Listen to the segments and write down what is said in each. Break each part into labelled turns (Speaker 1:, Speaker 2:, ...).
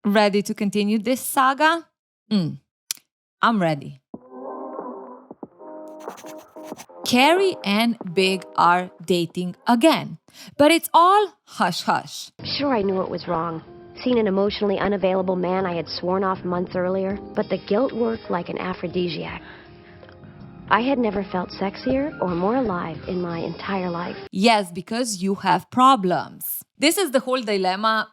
Speaker 1: Ready to continue this saga? I'm ready. Carrie and Big are dating again, but it's all hush-hush.
Speaker 2: Sure, I knew it was wrong. Seeing an emotionally unavailable man I had sworn off months earlier, but the guilt worked like an aphrodisiac. I had never felt sexier or more alive in my entire life.
Speaker 1: Yes, because you have problems. This is the whole dilemma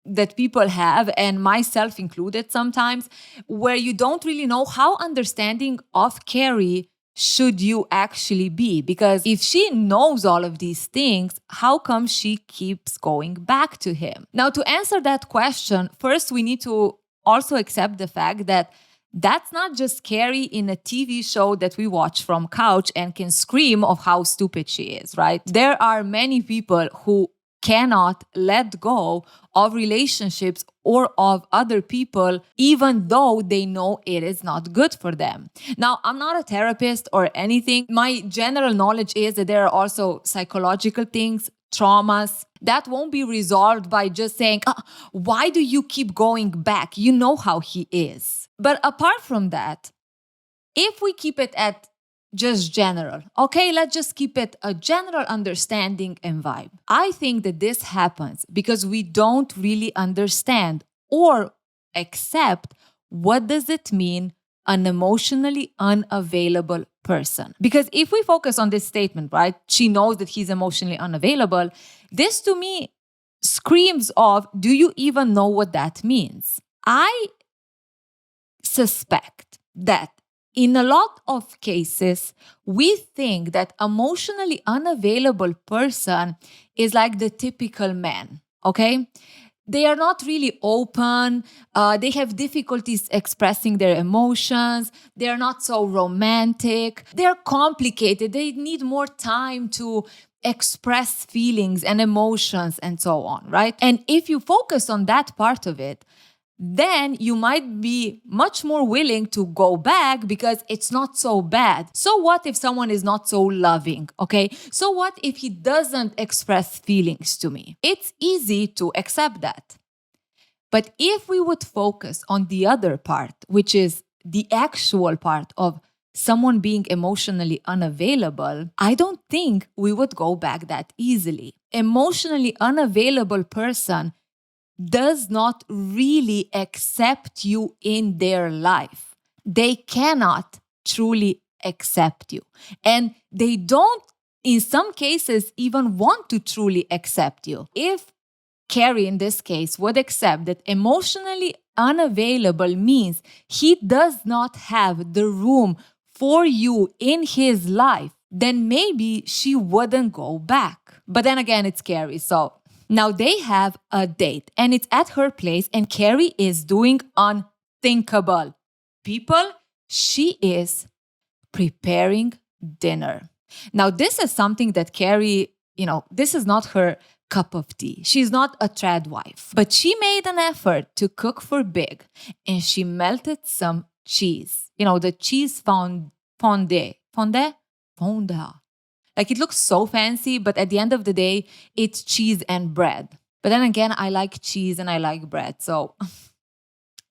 Speaker 1: that people have, and myself included sometimes, where you don't really know how understanding of Carrie should you actually be. Because if she knows all of these things, how come she keeps going back to him? Now, to answer that question, first we need to also accept the fact that that's not just Carrie in a TV show that we watch from couch and can scream of how stupid she is, right? There are many people who cannot let go of relationships or of other people, even though they know it is not good for them. Now, I'm not a therapist or anything. My general knowledge is that there are also psychological things, traumas, that won't be resolved by just saying, why do you keep going back? You know how he is. But apart from that, if we keep it at just general, okay, let's just keep it a general understanding and vibe. I think that this happens because we don't really understand or accept what does it mean an emotionally unavailable person. Because if we focus on this statement, right, she knows that he's emotionally unavailable, this to me screams of, do you even know what that means? I suspect that in a lot of cases, we think that emotionally unavailable person is like the typical man, okay? They are not really open. They have difficulties expressing their emotions. They are not so romantic. They're complicated. They need more time to express feelings and emotions and so on, right? And if you focus on that part of it, then you might be much more willing to go back because it's not so bad. So what if someone is not so loving, okay? So what if he doesn't express feelings to me? It's easy to accept that. But if we would focus on the other part, which is the actual part of someone being emotionally unavailable, I don't think we would go back that easily. Emotionally unavailable person does not really accept you in their life. They cannot truly accept you. And they don't, in some cases, even want to truly accept you. If Carrie, in this case, would accept that emotionally unavailable means he does not have the room for you in his life, then maybe she wouldn't go back. But then again, it's Carrie, so now they have a date and it's at her place and Carrie is doing unthinkable. People, she is preparing dinner. Now this is something that Carrie, this is not her cup of tea. She's not a trad wife, but she made an effort to cook for Big and she melted some cheese. The cheese fondue. Like it looks so fancy, but at the end of the day, it's cheese and bread. But then again, I like cheese and I like bread. So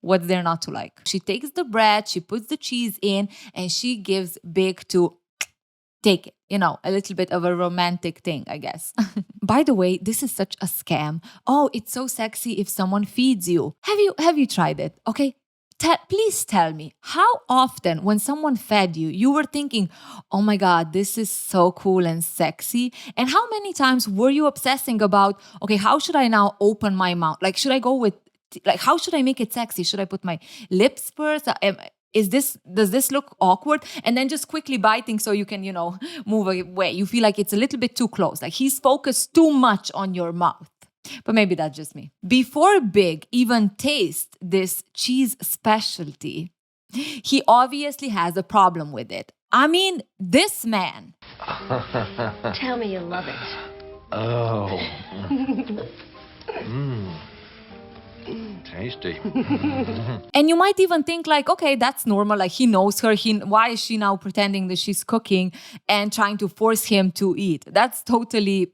Speaker 1: what's there not to like? She takes the bread, she puts the cheese in, and she gives Big to take it. A little bit of a romantic thing, I guess. By the way, this is such a scam. Oh, it's so sexy if someone feeds you. Have you tried it? Okay. Please tell me, how often when someone fed you, you were thinking, oh my God, this is so cool and sexy? And how many times were you obsessing about, okay, how should I now open my mouth? Like, should I go with, how should I make it sexy? Should I put my lips first? Does this look awkward? And then just quickly biting so you can, move away. You feel like it's a little bit too close. Like he's focused too much on your mouth. But maybe that's just me. Before Big even tastes this cheese specialty, he obviously has a problem with it. I mean, this man.
Speaker 2: Tell me you love it.
Speaker 3: Oh. Tasty.
Speaker 1: And you might even think like, okay, that's normal. Like he knows her. Why is she now pretending that she's cooking and trying to force him to eat? That's totally,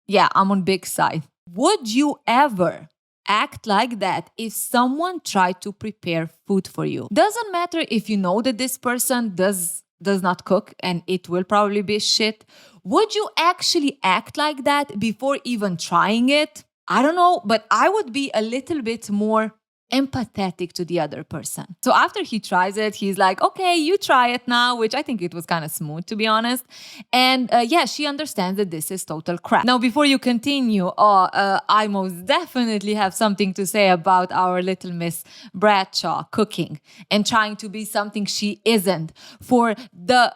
Speaker 1: I'm on Big's side. Would you ever act like that if someone tried to prepare food for you. Doesn't matter if you know that this person does not cook and it will probably be shit. Would you actually act like that before even trying it? I don't know, but I would be a little bit more empathetic to the other person. So after he tries it, he's like, okay, you try it now, which I think it was kind of smooth, to be honest. And yeah, she understands that this is total crap. Now, before you continue, I most definitely have something to say about our little Miss Bradshaw cooking and trying to be something she isn't. For the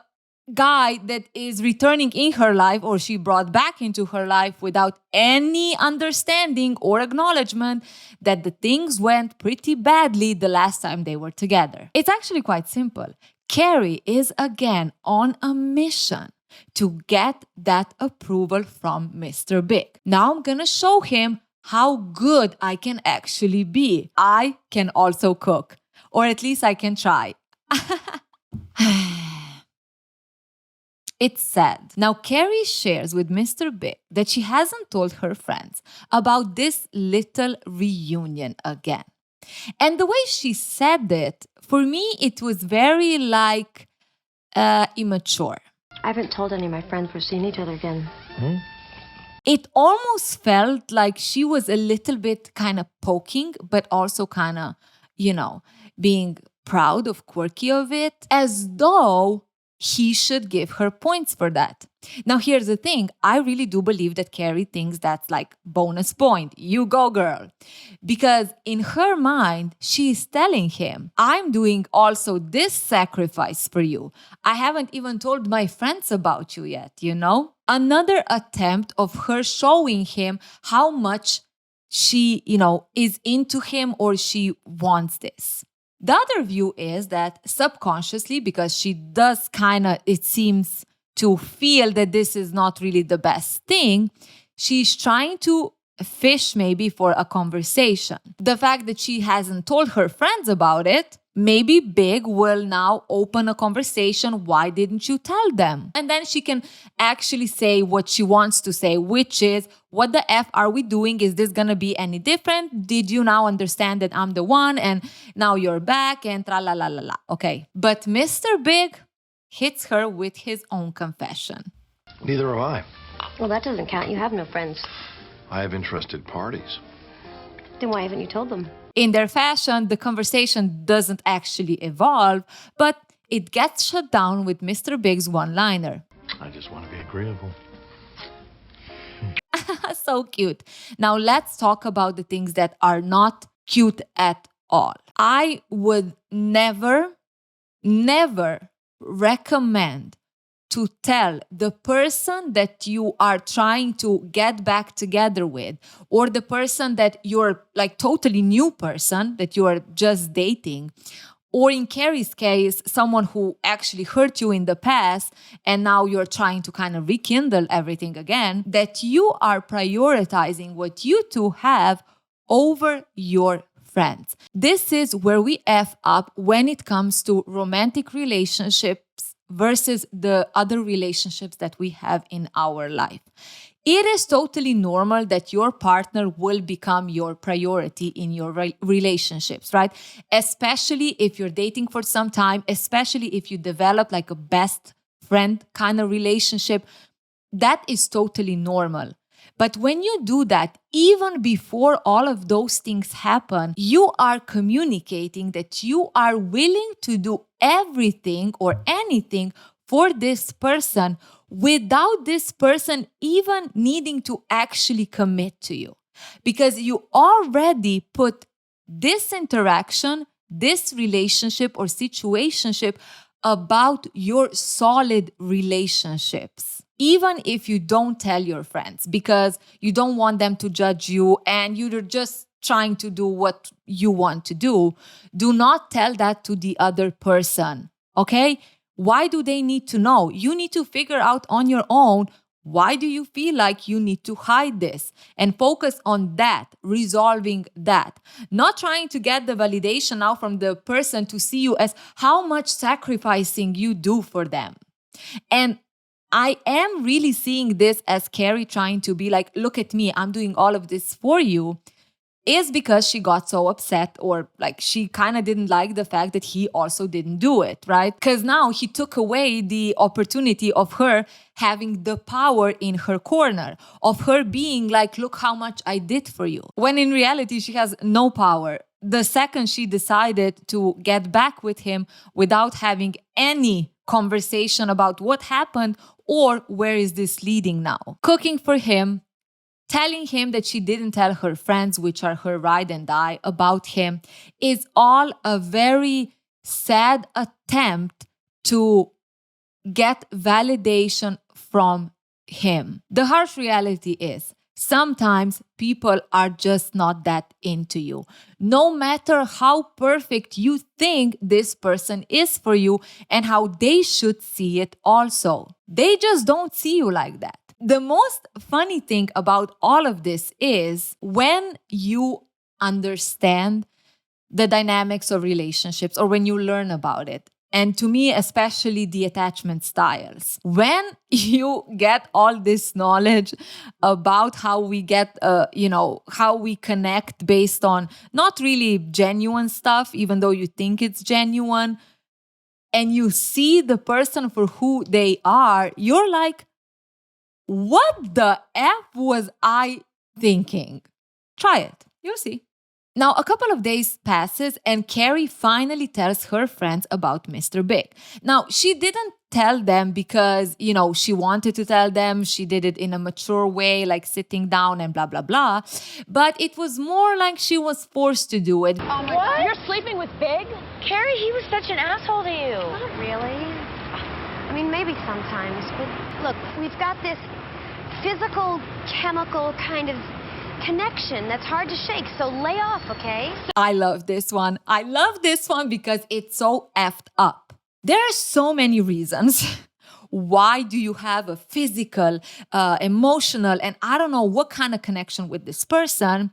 Speaker 1: guy that is returning in her life, or she brought back into her life without any understanding or acknowledgement that the things went pretty badly the last time they were together. It's actually quite simple. Carrie is again on a mission to get that approval from Mr. Big. Now I'm gonna show him how good I can actually be. I can also cook, or at least I can try. It's sad. Now, Carrie shares with Mr. Big that she hasn't told her friends about this little reunion again. And the way she said it, for me, it was very immature.
Speaker 2: I haven't told any of my friends we're seeing each other again.
Speaker 1: It almost felt like she was a little bit kind of poking, but also kind of, being proud of quirky of it, as though he should give her points for that. Now, here's the thing. I really do believe that Carrie thinks that's like bonus point. You go, girl. Because in her mind, she is telling him, I'm doing also this sacrifice for you. I haven't even told my friends about you yet, Another attempt of her showing him how much she, is into him or she wants this. The other view is that subconsciously, because she does it seems to feel that this is not really the best thing, she's trying to fish maybe for a conversation. The fact that she hasn't told her friends about it, maybe Big will now open a conversation. Why didn't you tell them? And then she can actually say what she wants to say, which is, what the F are we doing? Is this going to be any different? Did you now understand that I'm the one and now you're back and tra la la la la. Okay. But Mr. Big hits her with his own confession.
Speaker 3: Neither have I.
Speaker 2: Well, that doesn't count. You have no friends.
Speaker 3: I have interested parties.
Speaker 2: Then why haven't you told them?
Speaker 1: In their fashion, the conversation doesn't actually evolve, but it gets shut down with Mr. Big's one-liner.
Speaker 3: I just want to be agreeable.
Speaker 1: So cute. Now let's talk about the things that are not cute at all. I would never recommend to tell the person that you are trying to get back together with, or the person that you're like totally new person that you are just dating, or in Carrie's case, someone who actually hurt you in the past and now you're trying to kind of rekindle everything again, that you are prioritizing what you two have over your friends. This is where we F up when it comes to romantic relationships versus the other relationships that we have in our life. It is totally normal that your partner will become your priority in your relationships, right? Especially if you're dating for some time, especially if you develop like a best friend kind of relationship. That is totally normal. But when you do that, even before all of those things happen, you are communicating that you are willing to do everything or anything for this person without this person even needing to actually commit to you. Because you already put this interaction, this relationship or situationship about your solid relationships. Even if you don't tell your friends because you don't want them to judge you and you're just trying to do what you want to do not tell that to the other person, okay? Why do they need to know? You need to figure out on your own, why do you feel like you need to hide this? And focus on that, resolving that. Not trying to get the validation now from the person to see you as how much sacrificing you do for them. And I am really seeing this as Carrie trying to be like, look at me, I'm doing all of this for you. is because she got so upset, or like she kind of didn't like the fact that he also didn't do it, right? Because now he took away the opportunity of her having the power in her corner, of her being like, look how much I did for you. When in reality, she has no power. The second she decided to get back with him without having any conversation about what happened or where is this leading now. Cooking for him, telling him that she didn't tell her friends, which are her ride and die, about him, is all a very sad attempt to get validation from him. The harsh reality is, sometimes people are just not that into you. No matter how perfect you think this person is for you and how they should see it also. They just don't see you like that. The most funny thing about all of this is when you understand the dynamics of relationships, or when you learn about it. And to me, especially the attachment styles. When you get all this knowledge about how we get, how we connect based on not really genuine stuff, even though you think it's genuine, and you see the person for who they are, you're like, what the F was I thinking? Try it. You'll see. Now, a couple of days passes and Carrie finally tells her friends about Mr. Big. Now, she didn't tell them because, she wanted to tell them. She did it in a mature way, like sitting down and blah, blah, blah. But it was more like she was forced to do it.
Speaker 4: Oh my God, you're sleeping with Big?
Speaker 2: Carrie, he was such an asshole to you. Not really. I mean, maybe sometimes, but look, we've got this physical, chemical kind of connection that's hard to shake, so lay off, okay?
Speaker 1: I love this one. I love this one because it's so effed up. There are so many reasons. Why do you have a physical, emotional, and I don't know what kind of connection with this person?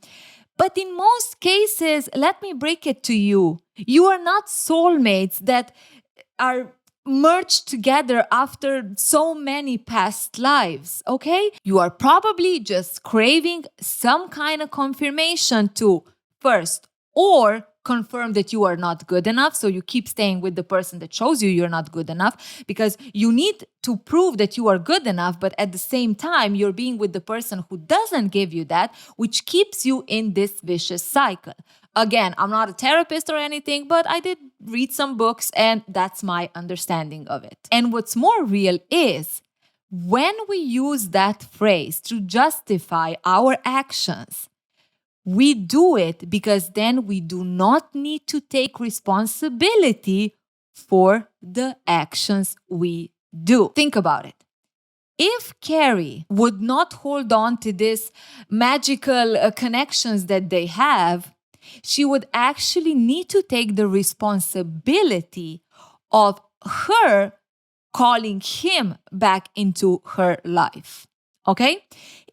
Speaker 1: But in most cases, let me break it to you. You are not soulmates that are merged together after so many past lives, okay? You are probably just craving some kind of confirmation to first or confirm that you are not good enough. So you keep staying with the person that shows you you're not good enough because you need to prove that you are good enough. But at the same time, you're being with the person who doesn't give you that, which keeps you in this vicious cycle. Again, I'm not a therapist or anything, but I did read some books and that's my understanding of it. And what's more real is when we use that phrase to justify our actions, we do it because then we do not need to take responsibility for the actions we do. Think about it. If Carrie would not hold on to these magical connections that they have, she would actually need to take the responsibility of her calling him back into her life. Okay?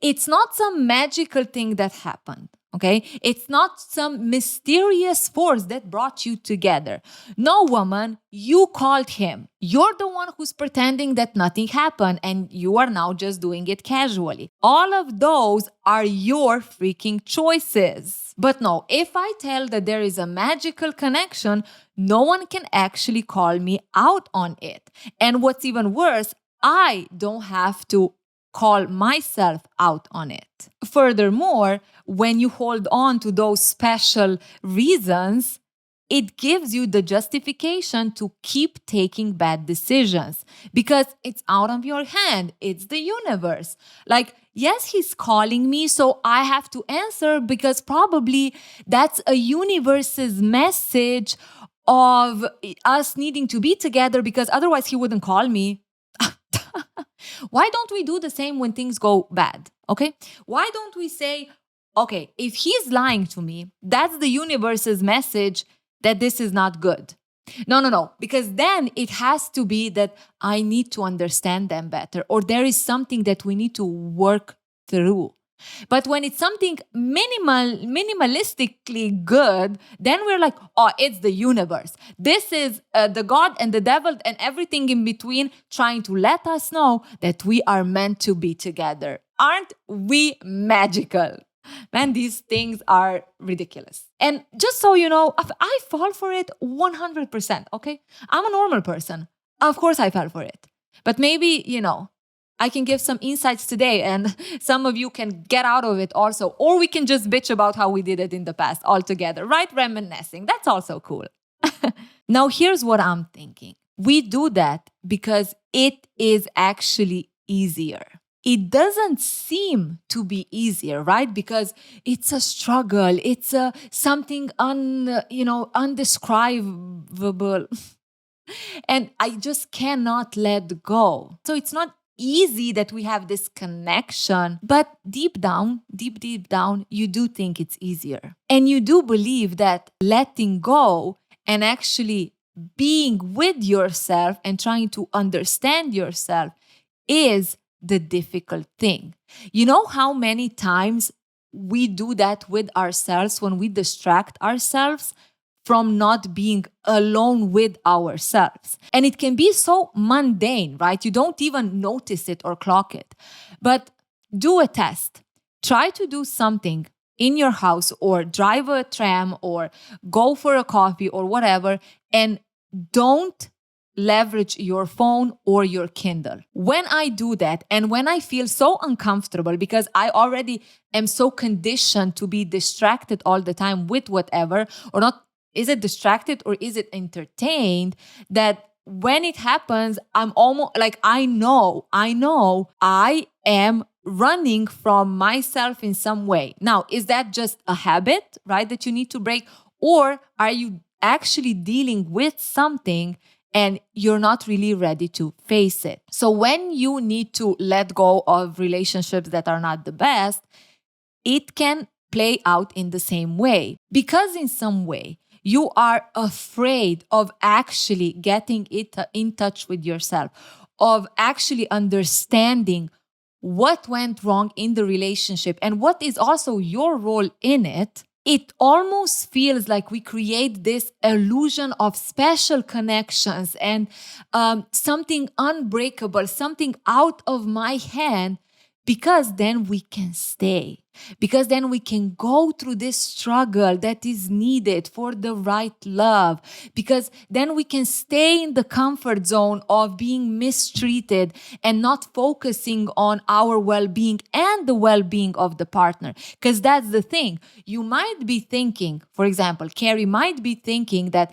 Speaker 1: It's not some magical thing that happened. Okay? It's not some mysterious force that brought you together. No, woman, you called him. You're the one who's pretending that nothing happened and you are now just doing it casually. All of those are your freaking choices. But no, if I tell that there is a magical connection, no one can actually call me out on it. And what's even worse, I don't have to call myself out on it. Furthermore, when you hold on to those special reasons, it gives you the justification to keep taking bad decisions because it's out of your hand. It's the universe. Like, yes, he's calling me, so I have to answer because probably that's a universe's message of us needing to be together because otherwise he wouldn't call me. Why don't we do the same when things go bad? Okay? Why don't we say, okay, if he's lying to me, that's the universe's message that this is not good. No. Because then it has to be that I need to understand them better or there is something that we need to work through. But when it's something minimalistically good, then we're like, oh, it's the universe. This is the God and the devil and everything in between trying to let us know that we are meant to be together. Aren't we magical? Man, these things are ridiculous. And just so you know, I fall for it 100%, okay? I'm a normal person. Of course I fell for it. But maybe, I can give some insights today and some of you can get out of it also. Or we can just bitch about how we did it in the past altogether, right? Reminiscing. That's also cool. Now, here's what I'm thinking. We do that because it is actually easier. It doesn't seem to be easier, right? Because it's a struggle. It's something undescribable. And I just cannot let go. So it's not easy that we have this connection, but deep down, you do think it's easier. And you do believe that letting go and actually being with yourself and trying to understand yourself is the difficult thing. You know how many times we do that with ourselves when we distract ourselves from not being alone with ourselves. And it can be so mundane, right? You don't even notice it or clock it. But do a test. Try to do something in your house or drive a tram or go for a coffee or whatever, and don't leverage your phone or your Kindle. When I do that and when I feel so uncomfortable because I already am so conditioned to be distracted all the time with whatever, or not, is it distracted or is it entertained, that when it happens, I'm almost like, I know I am running from myself in some way. Now, is that just a habit, right, that you need to break? Or are you actually dealing with something and you're not really ready to face it? So when you need to let go of relationships that are not the best, it can play out in the same way. Because in some way, you are afraid of actually getting in touch with yourself, of actually understanding what went wrong in the relationship and what is also your role in it. It almost feels like we create this illusion of special connections and something unbreakable, something out of my hand, because then we can stay. Because then we can go through this struggle that is needed for the right love. Because then we can stay in the comfort zone of being mistreated and not focusing on our well-being and the well-being of the partner. Because that's the thing. You might be thinking, for example, Carrie might be thinking that,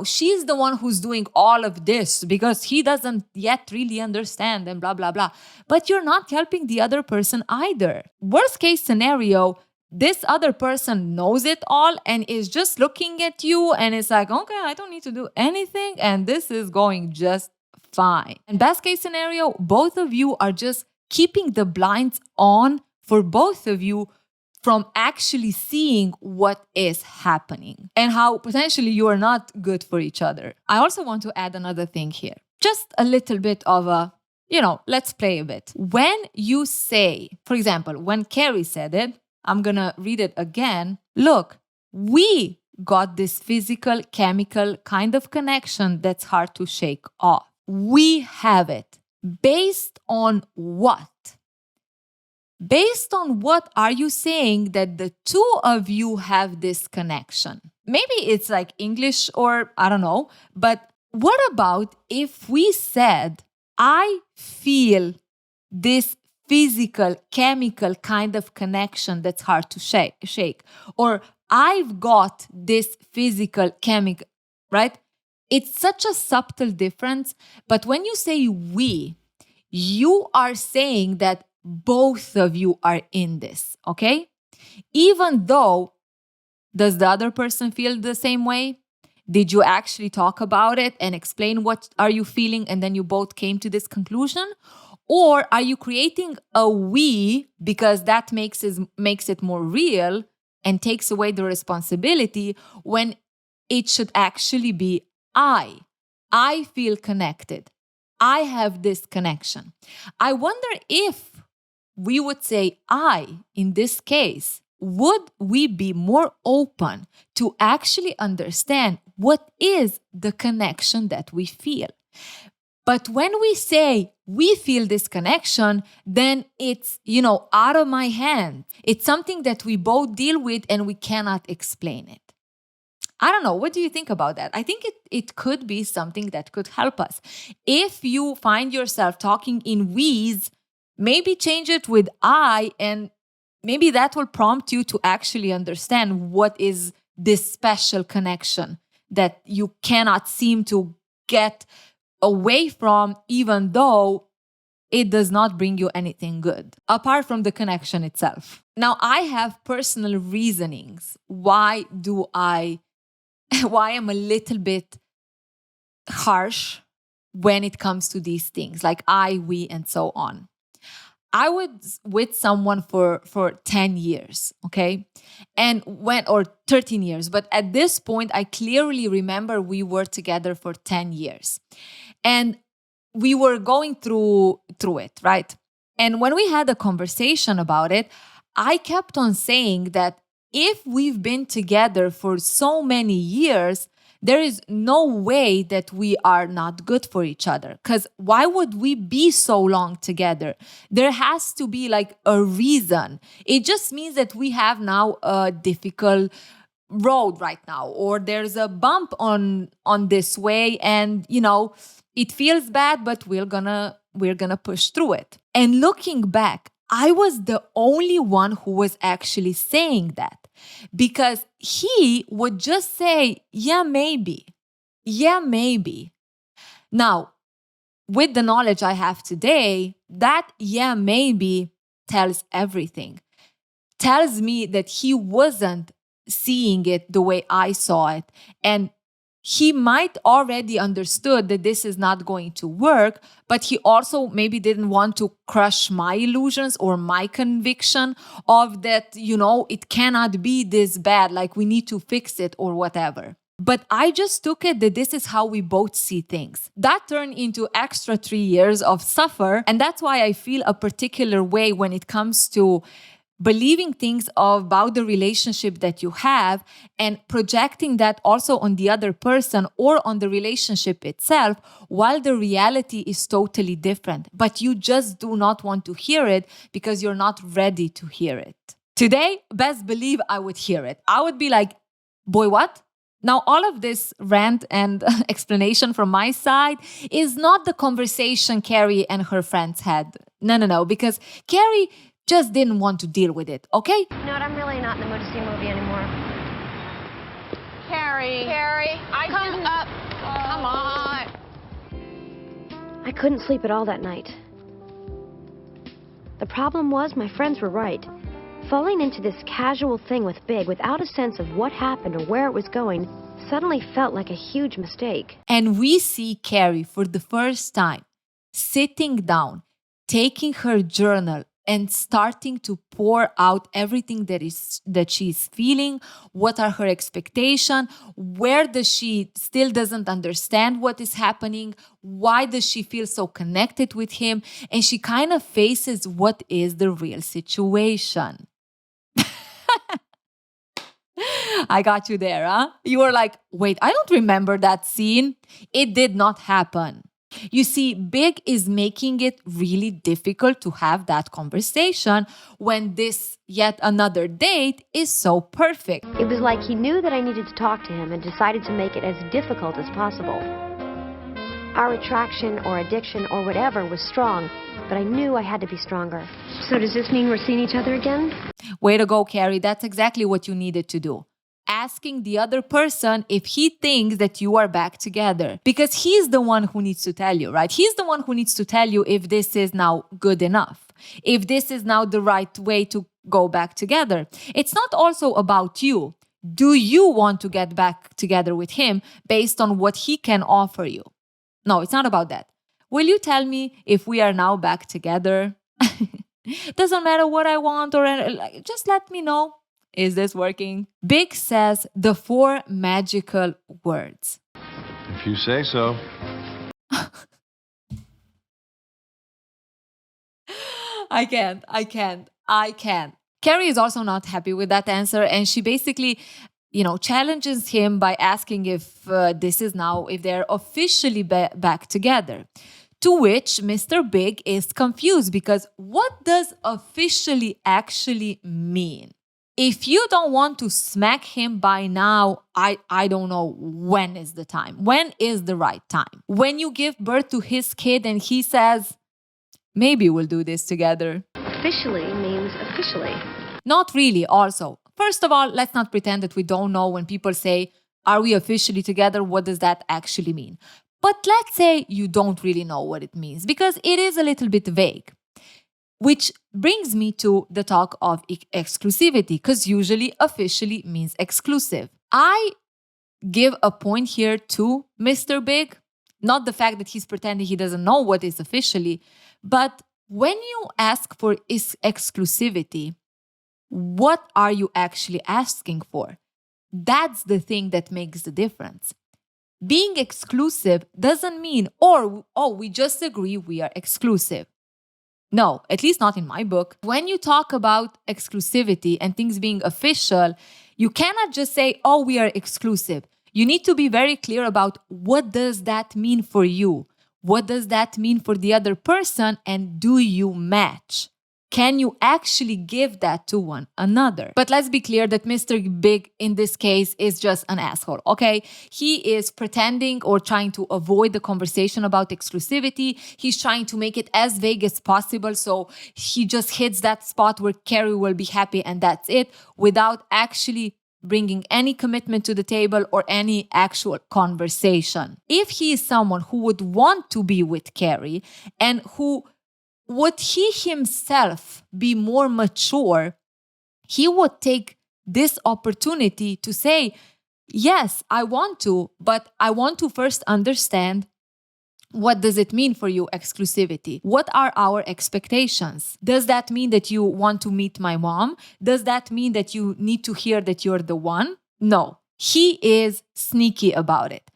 Speaker 1: she's the one who's doing all of this because he doesn't yet really understand and blah, blah, blah. But you're not helping the other person either. Worst case scenario, this other person knows it all and is just looking at you and it's like, okay, I don't need to do anything and this is going just fine. And best case scenario, both of you are just keeping the blinds on for both of you from actually seeing what is happening and how potentially you are not good for each other. I also want to add another thing here. Just a little bit of a let's play a bit. When you say, for example, when Carrie said it, I'm going to read it again. Look, we got this physical, chemical kind of connection that's hard to shake off. We have it. Based on what? Based on what are you saying that the two of you have this connection? Maybe it's like English or I don't know, but what about if we said, I feel this physical, chemical kind of connection that's hard to shake. Or I've got this physical, chemical, right? It's such a subtle difference. But when you say we, you are saying that both of you are in this, okay? Even though, does the other person feel the same way? Did you actually talk about it and explain what are you feeling and then you both came to this conclusion? Or are you creating a we because that makes it more real and takes away the responsibility when it should actually be I? I feel connected. I have this connection. I wonder if we would say I in this case, would we be more open to actually understand what is the connection that we feel? But when we say we feel this connection, then it's, out of my hand. It's something that we both deal with and we cannot explain it. I don't know. What do you think about that? I think it could be something that could help us. If you find yourself talking in we's, maybe change it with I, and maybe that will prompt you to actually understand what is this special connection that you cannot seem to get away from, even though it does not bring you anything good, apart from the connection itself. Now, I have personal reasonings. Why I'm a little bit harsh when it comes to these things, like I, we, and so on. I was with someone for 10 years, okay? Or 13 years. But at this point, I clearly remember we were together for 10 years. And we were going through it, right? And when we had a conversation about it, I kept on saying that if we've been together for so many years, there is no way that we are not good for each other. Because why would we be so long together? There has to be like a reason. It just means that we have now a difficult road right now, or there's a bump on this way, and it feels bad, but we're gonna push through it. And looking back, I was the only one who was actually saying that, because he would just say, yeah, maybe. Now, with the knowledge I have today, that yeah, maybe tells everything. Tells me that he wasn't seeing it the way I saw it. And he might already understood that this is not going to work, but he also maybe didn't want to crush my illusions or my conviction of that, it cannot be this bad, like we need to fix it or whatever. But I just took it that this is how we both see things. That turned into extra 3 years of suffer. And that's why I feel a particular way when it comes to believing things about the relationship that you have and projecting that also on the other person or on the relationship itself, while the reality is totally different. But you just do not want to hear it because you're not ready to hear it. Today, best believe I would hear it. I would be like, boy, what? Now, all of this rant and explanation from my side is not the conversation Carrie and her friends had. No, because Carrie just didn't want to deal with it, okay?
Speaker 2: You know what? I'm really not in the mood to see a movie anymore.
Speaker 4: Carrie, come up. Come on.
Speaker 2: I couldn't sleep at all that night. The problem was my friends were right. Falling into this casual thing with Big without a sense of what happened or where it was going suddenly felt like a huge mistake.
Speaker 1: And we see Carrie for the first time sitting down, taking her journal, and starting to pour out everything that she's feeling. What are her expectations? Where does she still doesn't understand what is happening? Why does she feel so connected with him? And she kind of faces what is the real situation. I got you there, huh? You were like, wait, I don't remember that scene. It did not happen. You see, Big is making it really difficult to have that conversation when this yet another date is so perfect.
Speaker 2: It was like he knew that I needed to talk to him and decided to make it as difficult as possible. Our attraction or addiction or whatever was strong, but I knew I had to be stronger. So does this mean we're seeing each other again?
Speaker 1: Way to go, Carrie. That's exactly what you needed to do. Asking the other person if he thinks that you are back together. Because he's the one who needs to tell you, right? He's the one who needs to tell you if this is now good enough. If this is now the right way to go back together. It's not also about you. Do you want to get back together with him based on what he can offer you? No, it's not about that. Will you tell me if we are now back together? Doesn't matter what I want or just let me know. Is this working? Big says the 4 magical words.
Speaker 3: If you say so.
Speaker 1: I can't. Carrie is also not happy with that answer. And she basically challenges him by asking if if they're officially back together. To which Mr. Big is confused because what does officially actually mean? If you don't want to smack him by now, I don't know when is the time. When is the right time? When you give birth to his kid and he says, maybe we'll do this together.
Speaker 2: Officially means officially.
Speaker 1: Not really, also. First of all, let's not pretend that we don't know when people say, are we officially together? What does that actually mean? But let's say you don't really know what it means because it is a little bit vague. Which brings me to the talk of exclusivity, because usually officially means exclusive. I give a point here to Mr. Big, not the fact that he's pretending he doesn't know what is officially, but when you ask for exclusivity, what are you actually asking for? That's the thing that makes the difference. Being exclusive doesn't mean, we just agree we are exclusive. No, at least not in my book. When you talk about exclusivity and things being official, you cannot just say, we are exclusive. You need to be very clear about what does that mean for you? What does that mean for the other person? And do you match? Can you actually give that to one another? But let's be clear that Mr. Big in this case is just an asshole, okay? He is pretending or trying to avoid the conversation about exclusivity. He's trying to make it as vague as possible, so he just hits that spot where Carrie will be happy and that's it, without actually bringing any commitment to the table or any actual conversation. If he is someone who would want to be with Carrie and who would he himself be more mature, he would take this opportunity to say, yes, I want to, but I want to first understand what does it mean for you, exclusivity? What are our expectations? Does that mean that you want to meet my mom? Does that mean that you need to hear that you're the one? No, he is sneaky about it.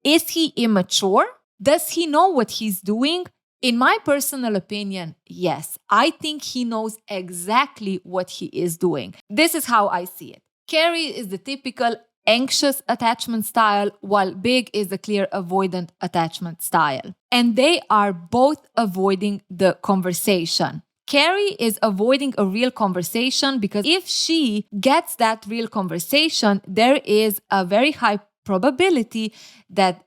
Speaker 1: Is he immature? Does he know what he's doing? In my personal opinion, yes. I think he knows exactly what he is doing. This is how I see it. Carrie is the typical anxious attachment style, while Big is the clear avoidant attachment style. And they are both avoiding the conversation. Carrie is avoiding a real conversation because if she gets that real conversation, there is a very high probability that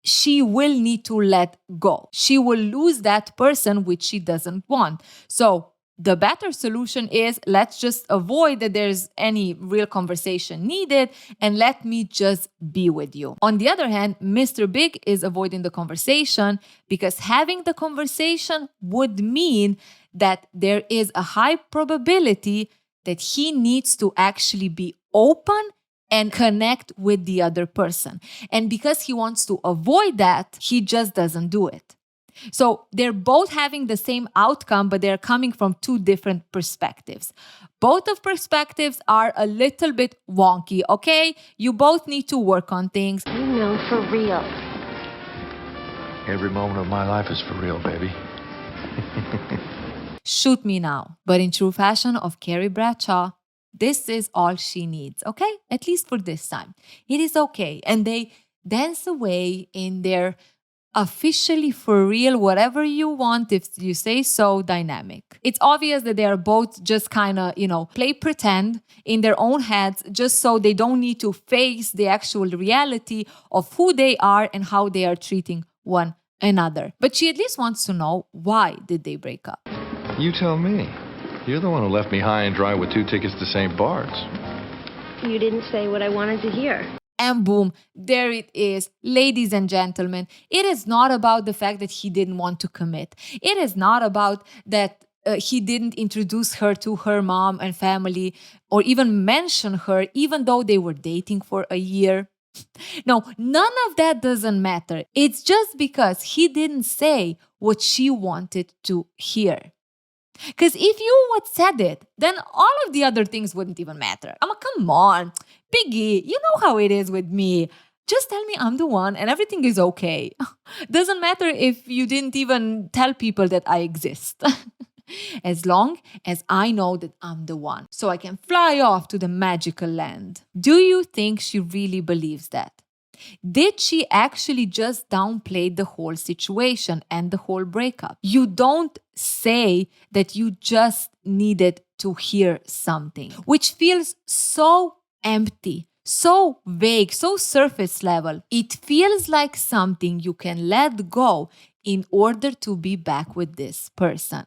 Speaker 1: she will need to let go. She will lose that person which she doesn't want. So the better solution is let's just avoid that there's any real conversation needed and let me just be with you. On the other hand, Mr. Big is avoiding the conversation because having the conversation would mean that there is a high probability that he needs to actually be open and connect with the other person. And because he wants to avoid that, he just doesn't do it. So they're both having the same outcome, but they're coming from two different perspectives. Both of perspectives are a little bit wonky, okay? You both need to work on things.
Speaker 2: You know, for real.
Speaker 3: Every moment of my life is for real, baby.
Speaker 1: Shoot me now. But in true fashion of Carrie Bradshaw, this is all she needs, okay? At least for this time. It is okay. And they dance away in their officially for real, whatever you want, if you say so, dynamic. It's obvious that they are both just kind of, play pretend in their own heads just so they don't need to face the actual reality of who they are and how they are treating one another. But she at least wants to know, why did they break up?
Speaker 3: You tell me. You're the one who left me high and dry with 2 tickets to St. Bart's.
Speaker 2: You didn't say what I wanted to hear.
Speaker 1: And boom, there it is. Ladies and gentlemen, it is not about the fact that he didn't want to commit. It is not about that he didn't introduce her to her mom and family or even mention her, even though they were dating for a year. No, none of that doesn't matter. It's just because he didn't say what she wanted to hear. Because if you would said it, then all of the other things wouldn't even matter. Come on, Biggie, you know how it is with me. Just tell me I'm the one and everything is okay. Doesn't matter if you didn't even tell people that I exist. as long as I know that I'm the one, so I can fly off to the magical land. Do you think she really believes that? Did she actually just downplay the whole situation and the whole breakup? You don't say that you just needed to hear something, which feels so empty, so vague, so surface level. It feels like something you can let go in order to be back with this person.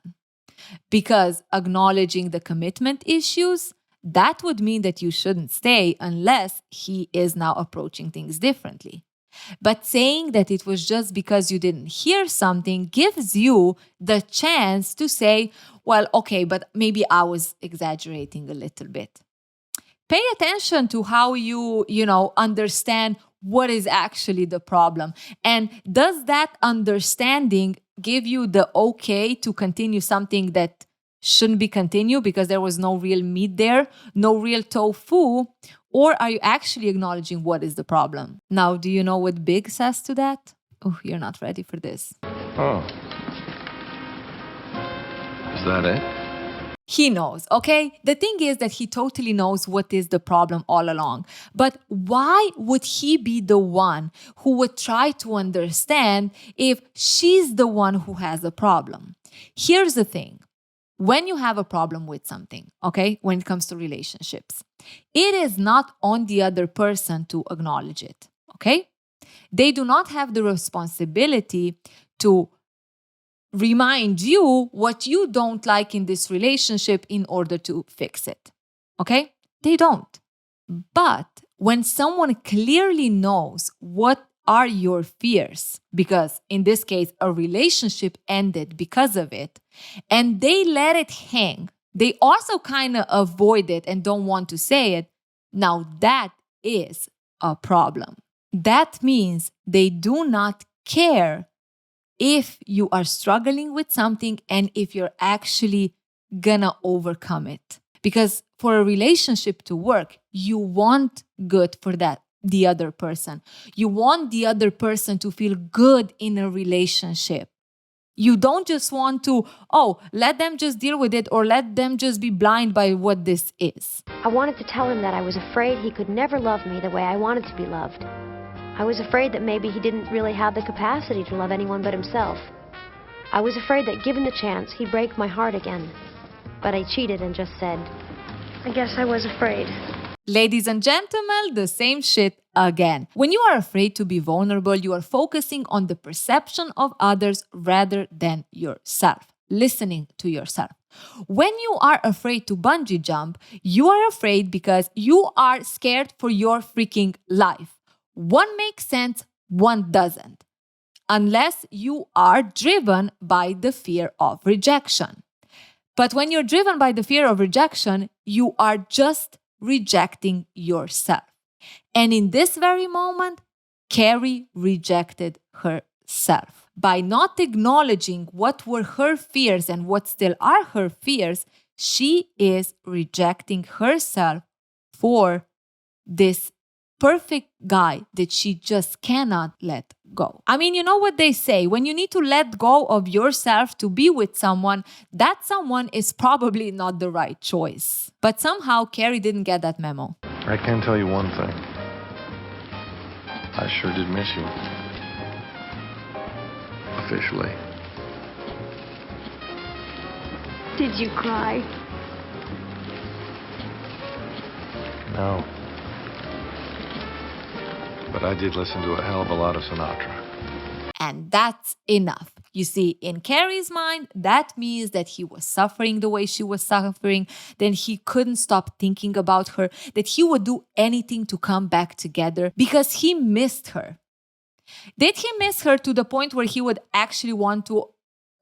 Speaker 1: Because acknowledging the commitment issues, that would mean that you shouldn't stay unless he is now approaching things differently. But saying that it was just because you didn't hear something gives you the chance to say, well, okay, but maybe I was exaggerating a little bit. Pay attention to how you understand what is actually the problem. And does that understanding give you the okay to continue something that shouldn't be continued because there was no real meat there, no real tofu? Or are you actually acknowledging what is the problem? Now, do you know what Big says to that? Oh, you're not ready for this.
Speaker 3: Oh. Is that it?
Speaker 1: He knows, okay? The thing is that he totally knows what is the problem all along. But why would he be the one who would try to understand if she's the one who has a problem? Here's the thing. When you have a problem with something, okay, when it comes to relationships, it is not on the other person to acknowledge it, okay? They do not have the responsibility to remind you what you don't like in this relationship in order to fix it, okay? They don't. But when someone clearly knows what are your fears, because in this case, a relationship ended because of it, and they let it hang, they also kind of avoid it and don't want to say it, now that is a problem. That means they do not care if you are struggling with something and if you're actually gonna overcome it. Because for a relationship to work, you want good for the other person. You want the other person to feel good in a relationship. You don't just want to, let them just deal with it or let them just be blind by what this is.
Speaker 2: I wanted to tell him that I was afraid he could never love me the way I wanted to be loved. I was afraid that maybe he didn't really have the capacity to love anyone but himself. I was afraid that given the chance, he'd break my heart again. But I cheated and just said, I guess I was afraid.
Speaker 1: Ladies and gentlemen, the same shit again. When you are afraid to be vulnerable, you are focusing on the perception of others rather than yourself, listening to yourself. When you are afraid to bungee jump, you are afraid because you are scared for your freaking life. One makes sense, one doesn't, unless you are driven by the fear of rejection. But when you're driven by the fear of rejection, you are just rejecting yourself. And in this very moment, Carrie rejected herself. By not acknowledging what were her fears and what still are her fears, she is rejecting herself for this perfect guy that she just cannot let go. I mean, you know what they say, when you need to let go of yourself to be with someone, that someone is probably not the right choice. But somehow Carrie didn't get that memo.
Speaker 3: I can tell you one thing. I sure did miss you. Officially.
Speaker 2: Did you cry?
Speaker 3: No. But I did listen to a hell of a lot of Sinatra.
Speaker 1: And that's enough. You see, in Carrie's mind, that means that he was suffering the way she was suffering, then he couldn't stop thinking about her, that he would do anything to come back together because he missed her. Did he miss her to the point where he would actually want to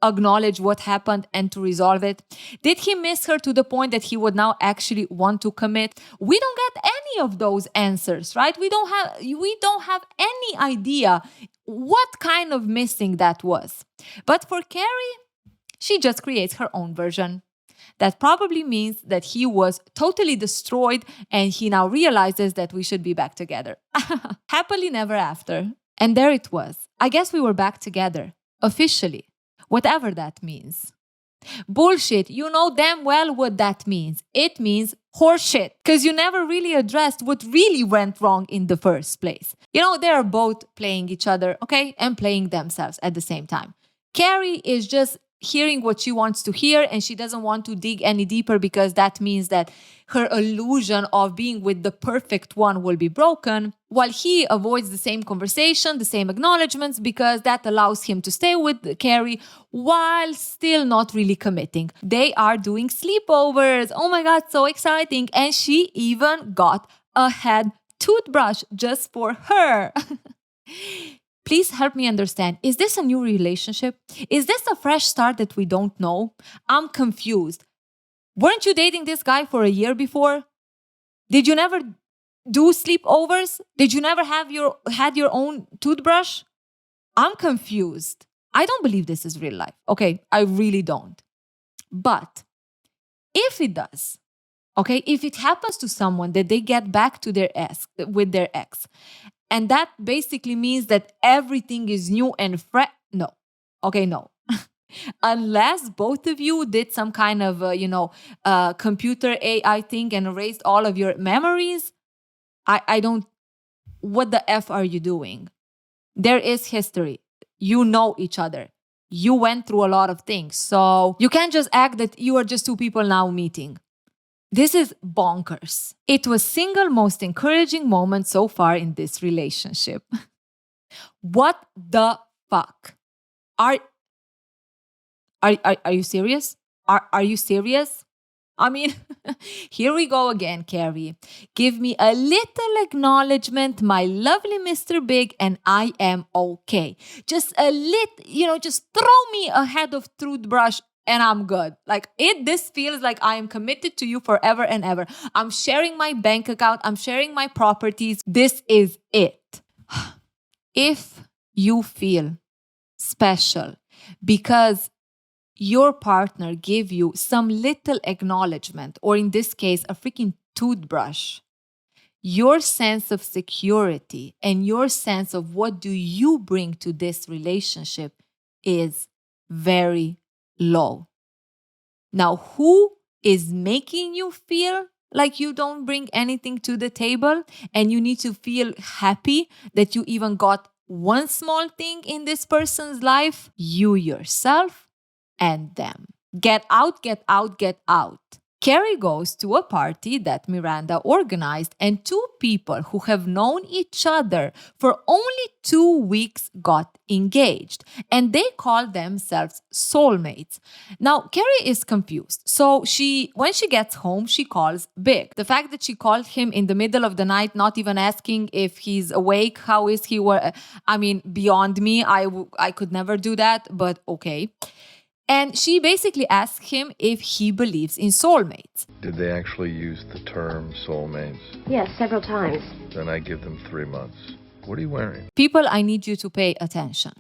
Speaker 1: acknowledge what happened and to resolve it? Did he miss her to the point that he would now actually want to commit? We don't get any of those answers, right? We don't have any idea what kind of missing that was. But for Carrie, she just creates her own version. That probably means that he was totally destroyed and he now realizes that we should be back together. Happily never after. And there it was. I guess we were back together, officially. Whatever that means. Bullshit. You know damn well what that means. It means horseshit. Because you never really addressed what really went wrong in the first place. You know, they are both playing each other, okay? And playing themselves at the same time. Carrie is just hearing what she wants to hear, and she doesn't want to dig any deeper because that means that her illusion of being with the perfect one will be broken, while he avoids the same conversation, the same acknowledgements, because that allows him to stay with Carrie while still not really committing. They are doing sleepovers. Oh my God, so exciting. And she even got a head toothbrush just for her. Please help me understand. Is this a new relationship? Is this a fresh start that we don't know? I'm confused. Weren't you dating this guy for a year before? Did you never do sleepovers? Did you never had your own toothbrush? I'm confused. I don't believe this is real life. Okay, I really don't. But if it does, okay, if it happens to someone that they get back to their ex with their ex, and that basically means that everything is new and fresh. No. Okay, no. Unless both of you did some kind of, computer AI thing and erased all of your memories, I don't, what the F are you doing? There is history. You know each other. You went through a lot of things. So you can't just act that you are just two people now meeting. This is bonkers. It was single most encouraging moment so far in this relationship. What the fuck? Are you serious? Are you serious? I mean, here we go again, Carrie. Give me a little acknowledgement, my lovely Mr. Big, and I am okay. Just a little, just throw me a head of toothbrush and I'm good. This feels like I am committed to you forever and ever. I'm sharing my bank account. I'm sharing my properties. This is it. If you feel special because your partner gave you some little acknowledgement, or in this case, a freaking toothbrush, your sense of security and your sense of what do you bring to this relationship is very low. Now, who is making you feel like you don't bring anything to the table and you need to feel happy that you even got one small thing in this person's life? You yourself and them. Get out, get out, get out. Carrie goes to a party that Miranda organized, and two people who have known each other for only 2 weeks got engaged, and they call themselves soulmates. Now, Carrie is confused. So when she gets home, she calls Big. The fact that she called him in the middle of the night, not even asking if he's awake, how is he, beyond me. I could never do that, but okay. And she basically asked him if he believes in soulmates.
Speaker 3: Did they actually use the term soulmates?
Speaker 2: Yes, several times.
Speaker 3: Then I give them 3 months. What are you wearing?
Speaker 1: People, I need you to pay attention.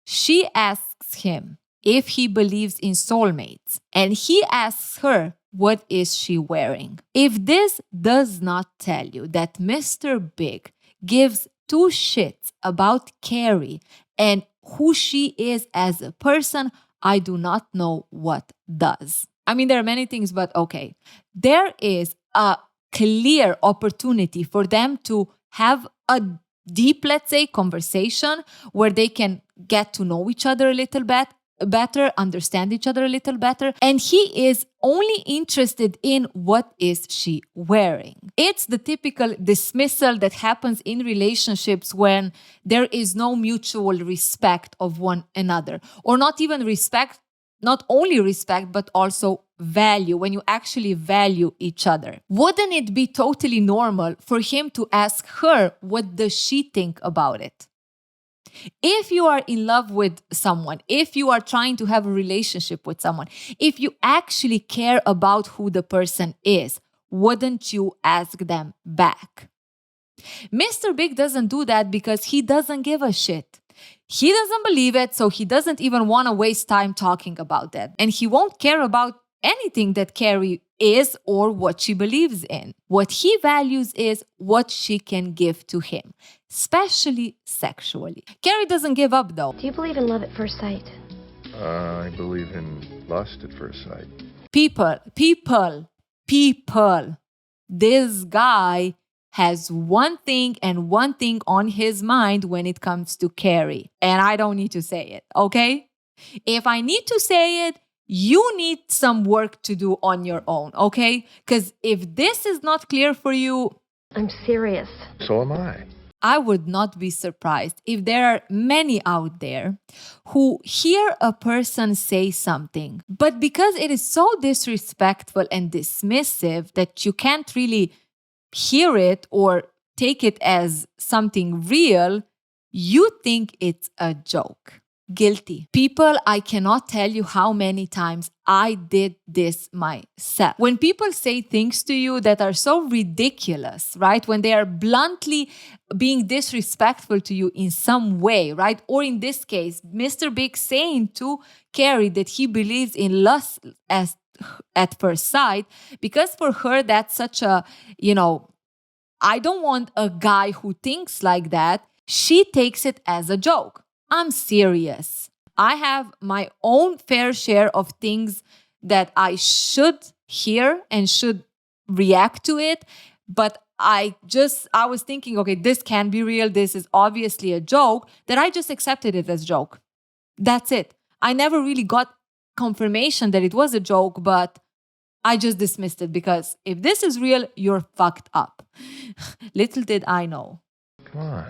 Speaker 1: She asks him if he believes in soulmates, and he asks her, what is she wearing? If this does not tell you that Mr. Big gives 2 shits about Carrie and who she is as a person, I do not know what does. I mean, there are many things, but okay. There is a clear opportunity for them to have a deep, let's say, conversation where they can get to know each other a little bit better, understand each other a little better. And he is only interested in what is she wearing. It's the typical dismissal that happens in relationships when there is no mutual respect of one another, or not even respect, not only respect, but also value, when you actually value each other. Wouldn't it be totally normal for him to ask her, what does she think about it? If you are in love with someone, if you are trying to have a relationship with someone, if you actually care about who the person is, wouldn't you ask them back? Mr. Big doesn't do that because he doesn't give a shit. He doesn't believe it, so he doesn't even want to waste time talking about that. And he won't care about anything that Carrie is or what she believes in. What he values is what she can give to him, especially sexually. Carrie doesn't give up though.
Speaker 2: Do you believe in love at first sight?
Speaker 3: I believe in lust at first sight.
Speaker 1: People. This guy has one thing and one thing on his mind when it comes to Carrie. And I don't need to say it, okay? If I need to say it, you need some work to do on your own, okay? Because if this is not clear for you,
Speaker 2: I'm serious.
Speaker 3: So am I.
Speaker 1: I would not be surprised if there are many out there who hear a person say something, but because it is so disrespectful and dismissive that you can't really hear it or take it as something real, you think it's a joke. Guilty. People, I cannot tell you how many times I did this myself. When people say things to you that are so ridiculous, right? When they are bluntly being disrespectful to you in some way, right? Or in this case, Mr. Big saying to Carrie that he believes in lust as at first sight, because for her that's such a, I don't want a guy who thinks like that. She takes it as a joke. I'm serious. I have my own fair share of things that I should hear and should react to it. But I was thinking, okay, this can't be real. This is obviously a joke, that I just accepted it as a joke. That's it. I never really got confirmation that it was a joke, but I just dismissed it because if this is real, you're fucked up. Little did I know.
Speaker 3: Come on.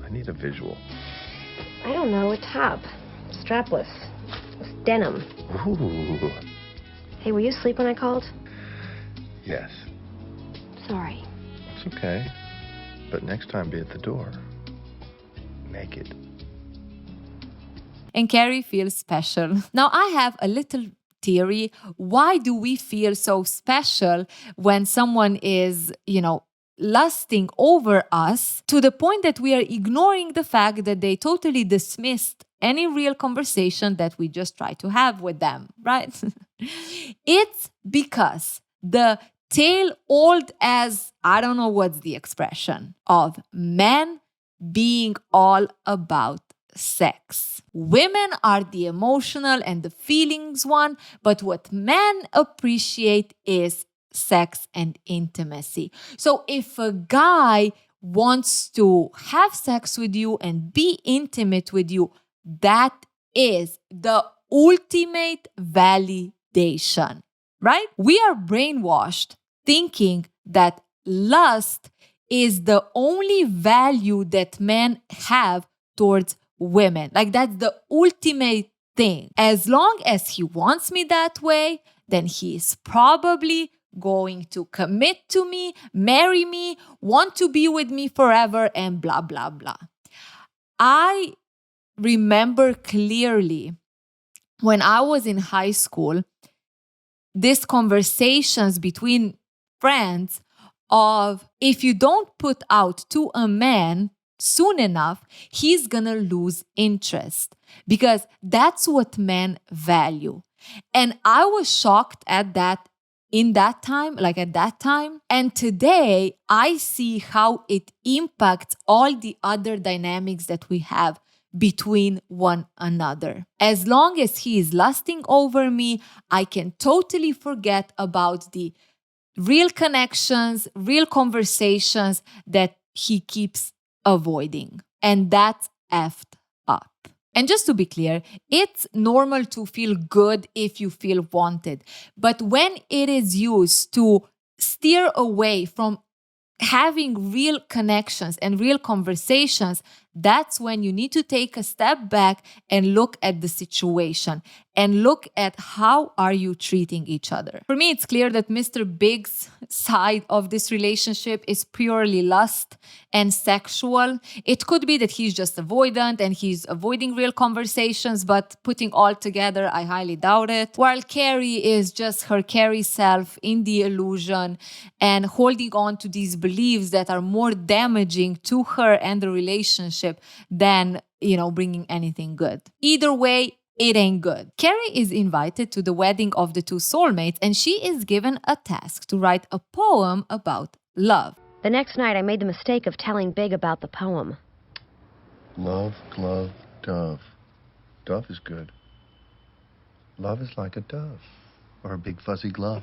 Speaker 3: I need a visual.
Speaker 2: I don't know, a top. Strapless. It's denim.
Speaker 3: Ooh.
Speaker 2: Hey, were you asleep when I called?
Speaker 3: Yes.
Speaker 2: Sorry.
Speaker 3: It's okay. But next time be at the door. Naked.
Speaker 1: And Carrie feels special. Now, I have a little theory. Why do we feel so special when someone is, lusting over us to the point that we are ignoring the fact that they totally dismissed any real conversation that we just try to have with them, right? It's because the tale old as, I don't know what's the expression, of men being all about sex. Women are the emotional and the feelings one, but what men appreciate is sex and intimacy. So if a guy wants to have sex with you and be intimate with you, that is the ultimate validation, right? We are brainwashed thinking that lust is the only value that men have towards women. Like that's the ultimate thing. As long as he wants me that way, then he is probably going to commit to me, marry me, want to be with me forever, and blah, blah, blah. I remember clearly when I was in high school, these conversations between friends of if you don't put out to a man soon enough, he's gonna lose interest because that's what men value. And I was shocked at that at that time. And today, I see how it impacts all the other dynamics that we have between one another. As long as he is lusting over me, I can totally forget about the real connections, real conversations that he keeps avoiding. And that's effed up. And just to be clear, it's normal to feel good if you feel wanted. But when it is used to steer away from having real connections and real conversations, that's when you need to take a step back and look at the situation and look at how are you treating each other. For me, it's clear that Mr. Big's side of this relationship is purely lust and sexual. It could be that he's just avoidant and he's avoiding real conversations, but putting all together, I highly doubt it. While Carrie is just her Carrie self in the illusion and holding on to these beliefs that are more damaging to her and the relationship than, bringing anything good. Either way, it ain't good. Carrie is invited to the wedding of the two soulmates, and she is given a task to write a poem about love.
Speaker 2: The next night, I made the mistake of telling Big about the poem.
Speaker 3: Love, glove, dove. Dove is good. Love is like a dove. Or a big fuzzy glove.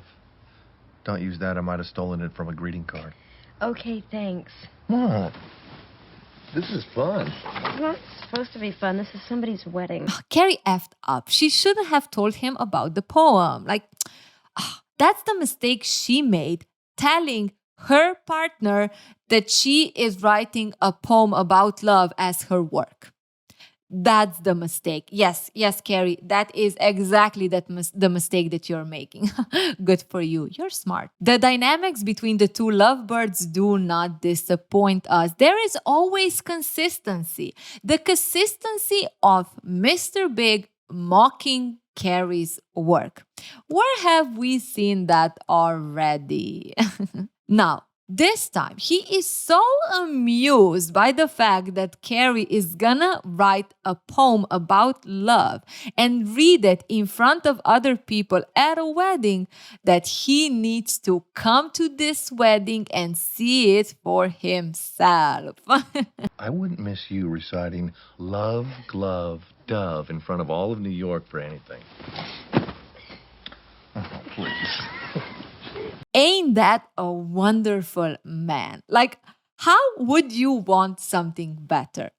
Speaker 3: Don't use that. I might have stolen it from a greeting card.
Speaker 2: Okay, thanks.
Speaker 3: What? This is fun.
Speaker 2: It's not supposed to be fun. This is somebody's wedding.
Speaker 1: Carrie effed up. She shouldn't have told him about the poem. That's the mistake she made, telling her partner that she is writing a poem about love as her work. That's the mistake. Yes, Carrie, that is exactly the mistake that you're making. Good for you. You're smart. The dynamics between the two lovebirds do not disappoint us. There is always consistency. The consistency of Mr. Big mocking Carrie's work. Where have we seen that already? Now, this time, he is so amused by the fact that Carrie is gonna write a poem about love and read it in front of other people at a wedding that he needs to come to this wedding and see it for himself.
Speaker 3: I wouldn't miss you reciting Love, Glove, Dove in front of all of New York for anything. Oh, please.
Speaker 1: Ain't that a wonderful man? How would you want something better?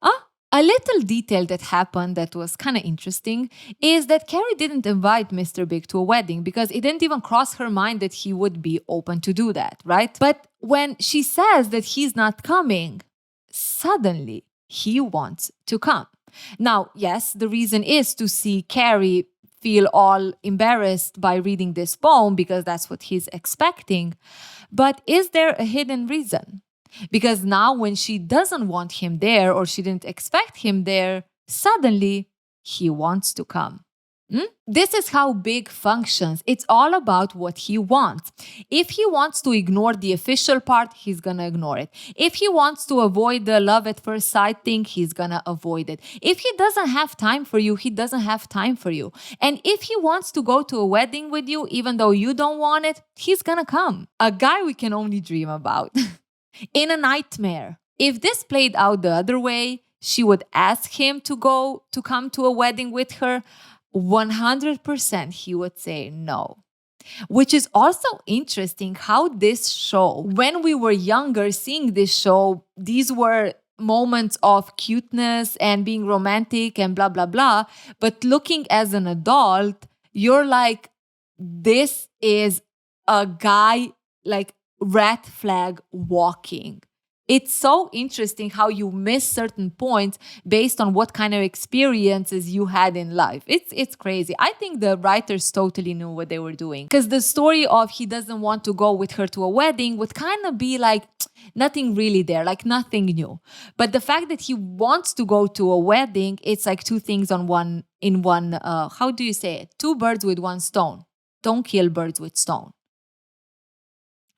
Speaker 1: A little detail that happened that was kind of interesting is that Carrie didn't invite Mr. Big to a wedding because it didn't even cross her mind that he would be open to do that, right? But when she says that he's not coming, suddenly he wants to come. Now, yes, the reason is to see Carrie feel all embarrassed by reading this poem because that's what he's expecting. But is there a hidden reason? Because now when she doesn't want him there or she didn't expect him there, suddenly he wants to come. This is how Big functions. It's all about what he wants. If he wants to ignore the official part, he's gonna ignore it. If he wants to avoid the love at first sight thing, he's gonna avoid it. If he doesn't have time for you, he doesn't have time for you. And if he wants to go to a wedding with you, even though you don't want it, he's gonna come. A guy we can only dream about. In a nightmare. If this played out the other way, she would ask him to come to a wedding with her. 100% he would say no. Which is also interesting how this show, when we were younger seeing this show, these were moments of cuteness and being romantic and blah, blah, blah. But looking as an adult, you're like, this is a guy red flag walking. It's so interesting how you miss certain points based on what kind of experiences you had in life. It's crazy. I think the writers totally knew what they were doing. Because the story of he doesn't want to go with her to a wedding would kind of be like nothing really there, like nothing new. But the fact that he wants to go to a wedding, it's like two things in one, how do you say it? Two birds with one stone. Don't kill birds with stone.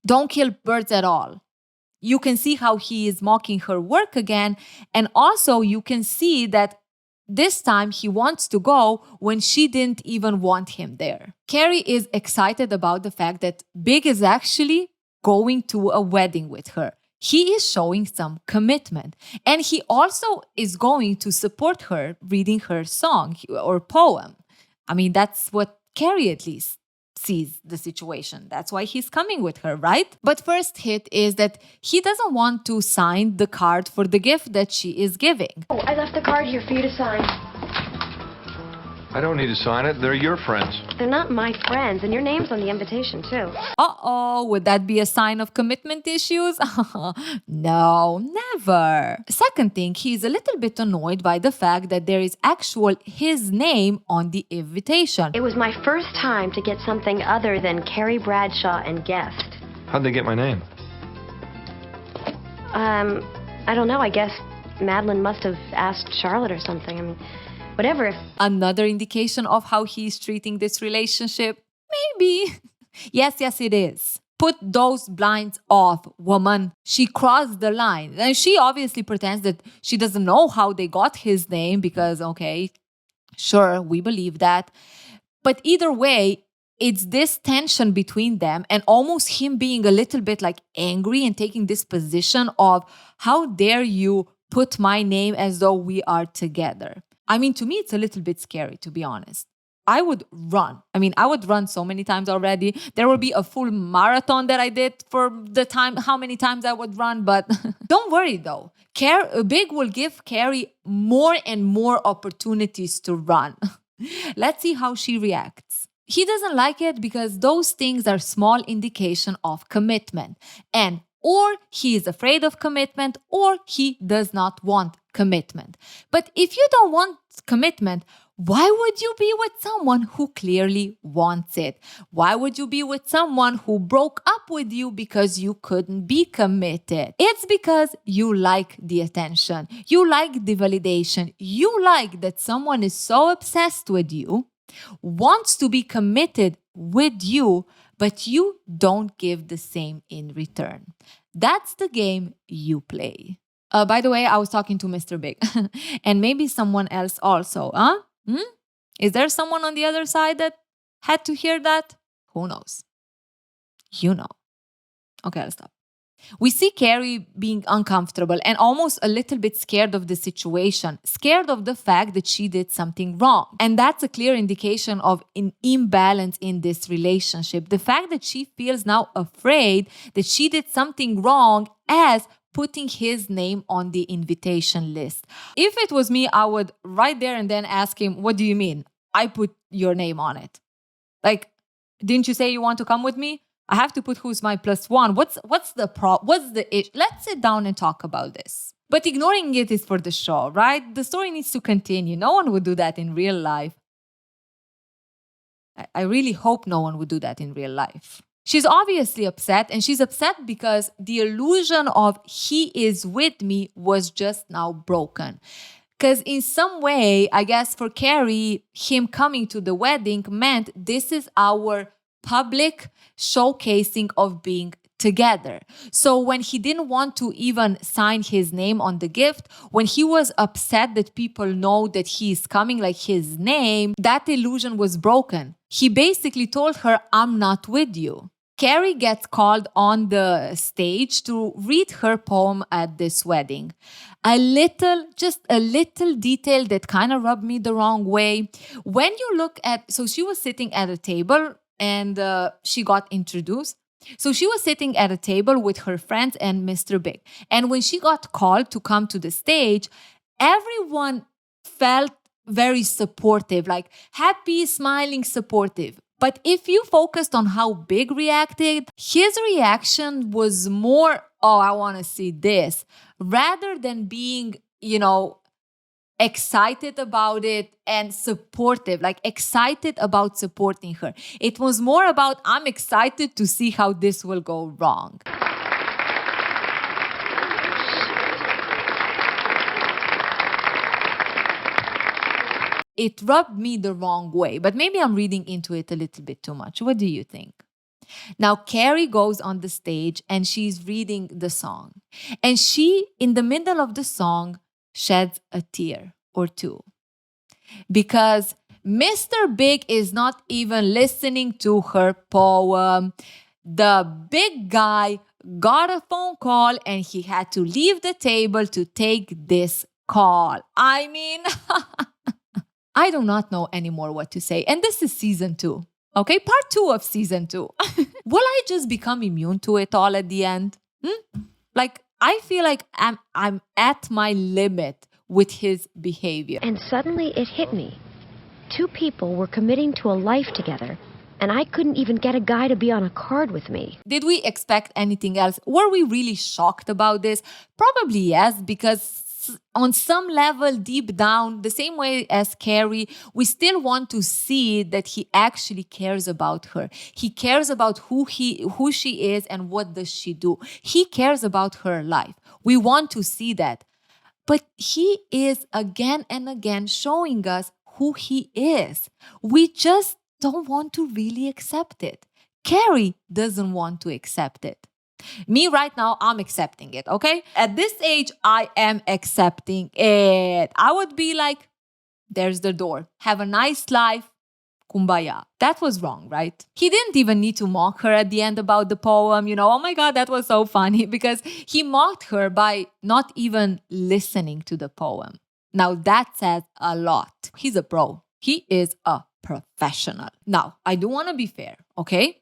Speaker 1: Don't kill birds at all. You can see how he is mocking her work again. And also you can see that this time he wants to go when she didn't even want him there. Carrie is excited about the fact that Big is actually going to a wedding with her. He is showing some commitment. And he also is going to support her reading her song or poem. I mean, that's what Carrie at least sees the situation. That's why he's coming with her, right? But first hit is that he doesn't want to sign the card for the gift that she is giving.
Speaker 2: Oh, I left the card here for you to sign.
Speaker 3: I don't need to sign it. They're your friends.
Speaker 2: They're not my friends, and your name's on the invitation, too.
Speaker 1: Uh-oh, would that be a sign of commitment issues? No, never. Second thing, he's a little bit annoyed by the fact that there is his name on the invitation.
Speaker 2: It was my first time to get something other than Carrie Bradshaw and guest.
Speaker 3: How'd they get my name?
Speaker 2: I don't know. I guess Madeline must have asked Charlotte or something. I mean, whatever.
Speaker 1: Another indication of how he's treating this relationship? Maybe. Yes, it is. Put those blinds off, woman. She crossed the line. And she obviously pretends that she doesn't know how they got his name because, okay, sure, we believe that. But either way, it's this tension between them and almost him being a little bit angry and taking this position of how dare you put my name as though we are together. I mean, to me, it's a little bit scary, to be honest. I would run. I would run so many times already. There will be a full marathon that I did for the time, how many times I would run. But don't worry though. Big will give Carrie more and more opportunities to run. Let's see how she reacts. He doesn't like it because those things are small indication of commitment. And or he is afraid of commitment, or he does not want commitment. But if you don't want commitment, why would you be with someone who clearly wants it? Why would you be with someone who broke up with you because you couldn't be committed? It's because you like the attention. You like the validation. You like that someone is so obsessed with you, wants to be committed with you, but you don't give the same in return. That's the game you play. By the way, I was talking to Mr. Big and maybe someone else also. Is there someone on the other side that had to hear that? Who knows? You know. Okay, I'll stop. We see Carrie being uncomfortable and almost a little bit scared of the situation, scared of the fact that she did something wrong. And that's a clear indication of an imbalance in this relationship. The fact that she feels now afraid that she did something wrong as putting his name on the invitation list. If it was me, I would right there and then ask him, what do you mean? I put your name on it. Like, didn't you say you want to come with me? I have to put who's my plus one. What's the issue? Let's sit down and talk about this. But ignoring it is for the show, right? The story needs to continue. No one would do that in real life. I really hope no one would do that in real life. She's obviously upset, and she's upset because the illusion of he is with me was just now broken. Because in some way, I guess for Carrie, him coming to the wedding meant this is our public showcasing of being together. So when he didn't want to even sign his name on the gift, when he was upset that people know that he's coming, like his name, that illusion was broken. He basically told her, I'm not with you. Carrie gets called on the stage to read her poem at this wedding. Just a little detail that kind of rubbed me the wrong way. When you look at, so she was sitting at a table and she got introduced. So she was sitting at a table with her friends and Mr. Big. And when she got called to come to the stage, everyone felt very supportive, like happy, smiling, supportive. But if you focused on how Big reacted, his reaction was more, oh, I want to see this, rather than being, excited about it and supportive, like excited about supporting her. It was more about, I'm excited to see how this will go wrong. It rubbed me the wrong way, but maybe I'm reading into it a little bit too much. What do you think? Now, Carrie goes on the stage and she's reading the song. And she, in the middle of the song, sheds a tear or two. Because Mr. Big is not even listening to her poem. The big guy got a phone call and he had to leave the table to take this call. I mean, I do not know anymore what to say. And this is season 2. Okay, part 2 of season 2. Will I just become immune to it all at the end? Like, I feel like I'm at my limit with his behavior.
Speaker 2: And suddenly it hit me. 2 people were committing to a life together, and I couldn't even get a guy to be on a card with me.
Speaker 1: Did we expect anything else? Were we really shocked about this? Probably yes, because on some level, deep down, the same way as Carrie, we still want to see that he actually cares about her. He cares about who she is and what does she do. He cares about her life. We want to see that. But he is again and again showing us who he is. We just don't want to really accept it. Carrie doesn't want to accept it. Me right now, I'm accepting it, okay? At this age, I am accepting it. I would be like, there's the door. Have a nice life. Kumbaya. That was wrong, right? He didn't even need to mock her at the end about the poem. Oh my God, that was so funny because he mocked her by not even listening to the poem. Now that says a lot. He's a pro. He is a professional. Now, I do want to be fair, okay?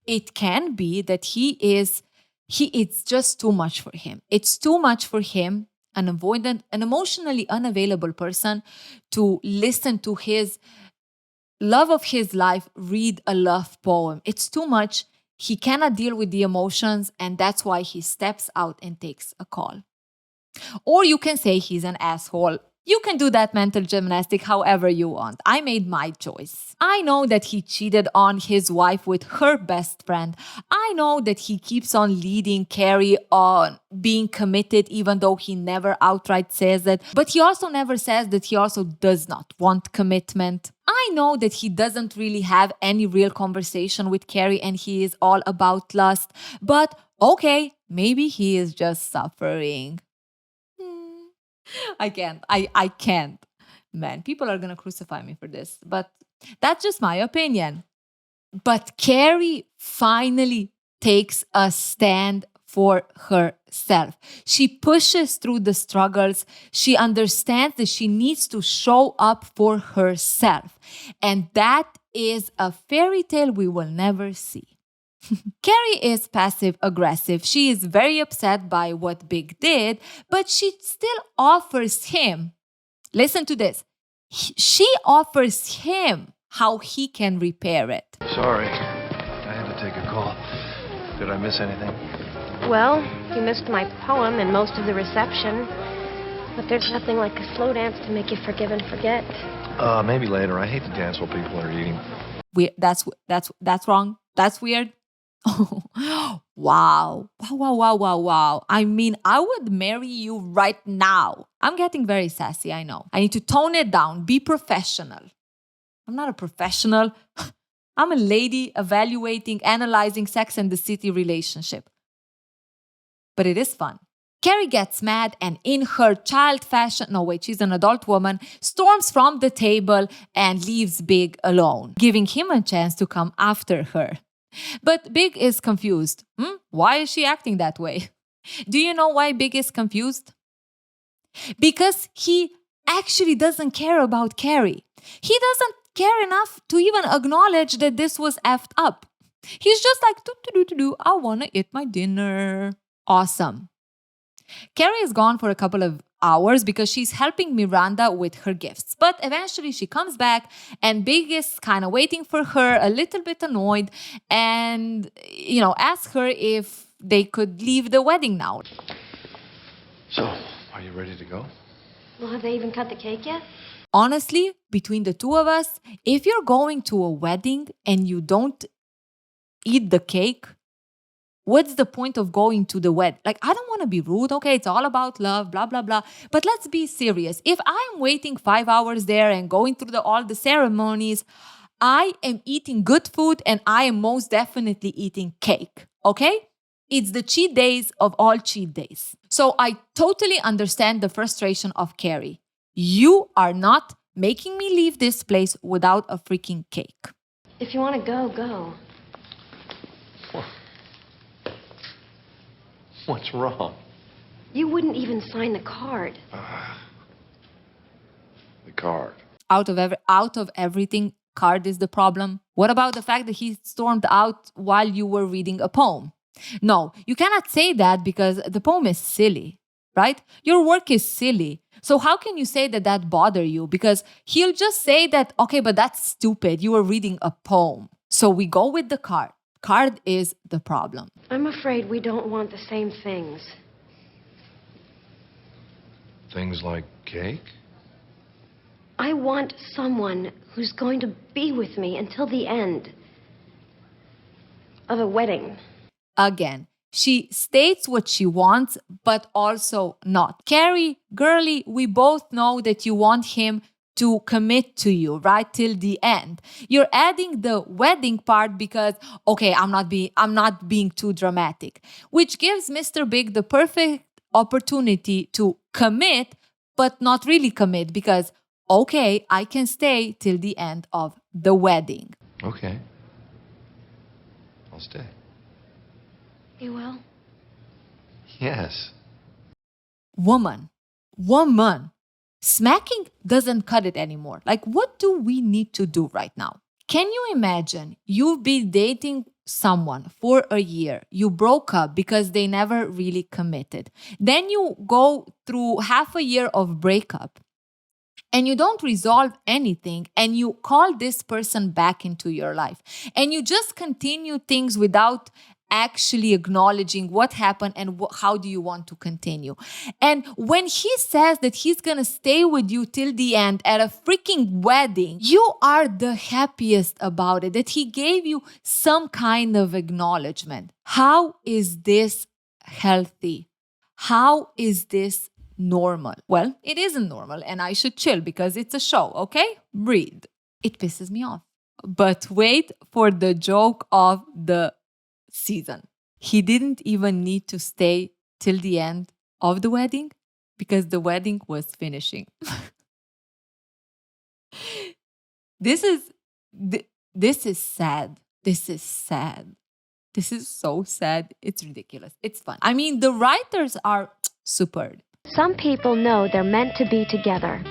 Speaker 1: It can be that it's just too much for him. It's too much for him, an avoidant, an emotionally unavailable person, to listen to his love of his life read a love poem. It's too much. He cannot deal with the emotions, and that's why he steps out and takes a call. Or you can say he's an asshole. You can do that mental gymnastic however you want. I made my choice. I know that he cheated on his wife with her best friend. I know that he keeps on leading Carrie on being committed even though he never outright says it. But he also never says that he also does not want commitment. I know that he doesn't really have any real conversation with Carrie and he is all about lust. But okay, maybe he is just suffering. I can't. Man, people are going to crucify me for this, but that's just my opinion. But Carrie finally takes a stand for herself. She pushes through the struggles. She understands that she needs to show up for herself. And that is a fairy tale we will never see. Carrie is passive aggressive. She is very upset by what Big did, but she still offers him, listen to this, she offers him how he can repair it.
Speaker 3: Sorry, I had to take a call. Did I miss anything?
Speaker 2: Well, you missed my poem and most of the reception. But there's nothing like a slow dance to make you forgive and forget.
Speaker 3: Maybe later. I hate to dance while people are eating.
Speaker 1: That's wrong. That's weird. Wow. Wow. I mean, I would marry you right now. I'm getting very sassy, I know. I need to tone it down, be professional. I'm not a professional. I'm a lady evaluating, analyzing Sex and the City relationship. But it is fun. Carrie gets mad and in her child fashion, no wait, she's an adult woman, storms from the table and leaves Big alone, giving him a chance to come after her. But Big is confused. Why is she acting that way? Do you know why Big is confused? Because he actually doesn't care about Carrie. He doesn't care enough to even acknowledge that this was effed up. He's just like, I want to eat my dinner. Awesome. Carrie is gone for a couple of hours because she's helping Miranda with her gifts. But eventually she comes back and Big is kind of waiting for her, a little bit annoyed, and, asks her if they could leave the wedding now.
Speaker 3: So, are you ready to go?
Speaker 2: Well, have they even cut the cake yet?
Speaker 1: Honestly, between the two of us, if you're going to a wedding and you don't eat the cake, what's the point of going to the wedding? Like, I don't want to be rude, okay? It's all about love, blah, blah, blah. But let's be serious. If I'm waiting 5 hours there and going through all the ceremonies, I am eating good food and I am most definitely eating cake, okay? It's the cheat days of all cheat days. So I totally understand the frustration of Carrie. You are not making me leave this place without a freaking cake.
Speaker 2: If you want to go, go.
Speaker 3: What's wrong?
Speaker 2: You wouldn't even sign the card.
Speaker 3: The card.
Speaker 1: Out of everything, card is the problem. What about the fact that he stormed out while you were reading a poem? No, you cannot say that because the poem is silly, right? Your work is silly. So how can you say that bother you? Because he'll just say that, okay, but that's stupid. You were reading a poem. So we go with the card. Card is the problem.
Speaker 2: I'm afraid we don't want the same things.
Speaker 3: Things like cake?
Speaker 2: I want someone who's going to be with me until the end of a wedding.
Speaker 1: Again, she states what she wants, but also not. Carrie, girly, we both know that you want him to commit to you, right, till the end. You're adding the wedding part because, okay, I'm not being too dramatic, which gives Mr. Big the perfect opportunity to commit, but not really commit because, okay, I can stay till the end of the wedding.
Speaker 3: Okay. I'll stay.
Speaker 2: You will?
Speaker 3: Yes.
Speaker 1: Woman, Smacking doesn't cut it anymore. Like, what do we need to do right now? Can you imagine you've been dating someone for a year, you broke up because they never really committed. Then you go through half a year of breakup and you don't resolve anything and you call this person back into your life and you just continue things without actually acknowledging what happened and how do you want to continue. And when he says that he's gonna stay with you till the end at a freaking wedding, you are the happiest about it, that he gave you some kind of acknowledgement. How is this healthy? How is this normal? Well, it isn't normal and I should chill because it's a show, okay? Breathe. It pisses me off. But wait for the joke of the season. He didn't even need to stay till the end of the wedding because the wedding was finishing. This is sad. This is sad. This is so sad. It's ridiculous. It's fun. I mean, the writers are superb.
Speaker 2: Some people know they're meant to be together.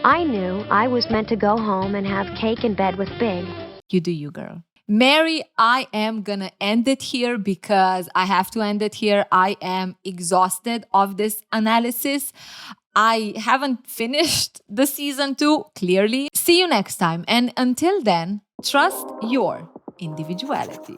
Speaker 2: I knew I was meant to go home and have cake in bed with Big.
Speaker 1: You do you, girl. Mary, I am gonna end it here because I have to end it here. I am exhausted of this analysis. I haven't finished the season 2, clearly. See you next time. And until then, trust your individuality.